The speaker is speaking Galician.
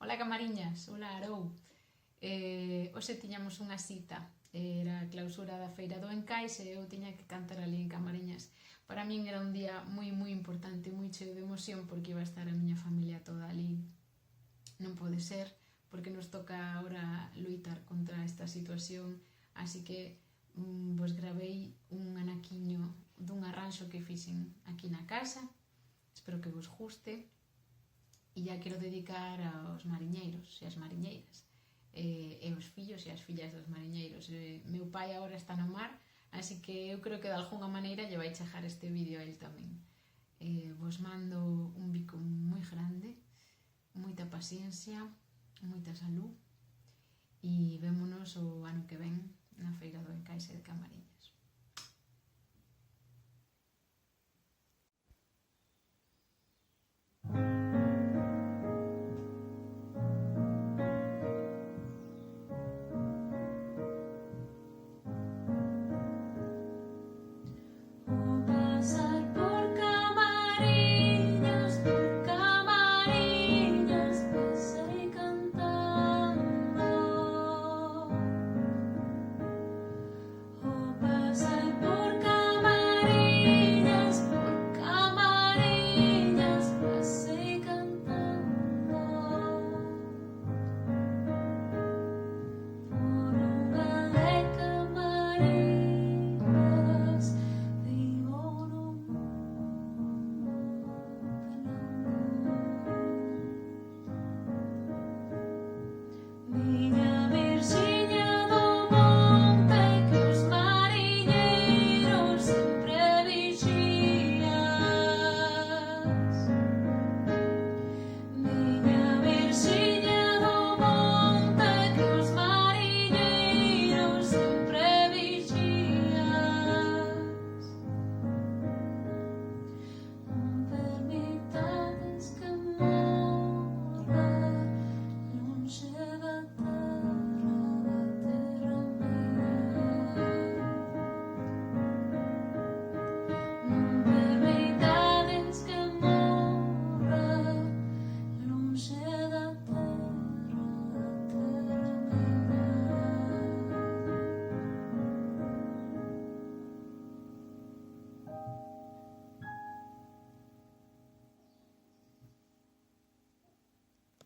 Ola Camariñas, ola Arou. Hoxe tiñamos unha cita, era a clausura da Feira do Encaixe e eu tiña que cantar ali en Camariñas. Para min era un día moi importante, moi cheo de emoción porque iba a estar a miña familia toda ali. Non pode ser, porque nos toca agora loitar contra esta situación, así que vos gravei un anaquiño dun arranxo que fixen aquí na casa, espero que vos guste, e ya quero dedicar aos mariñeiros e as mariñeiras, e os fillos e as fillas dos mariñeiros. Meu pai agora está no mar, así que eu creo que de alguna maneira lle vai chegar este vídeo a él tamén. Vos mando un bico moi grande, moita paciencia, moita salud, e vémonos o ano que ven na Feira do Encaixe de Camariñas.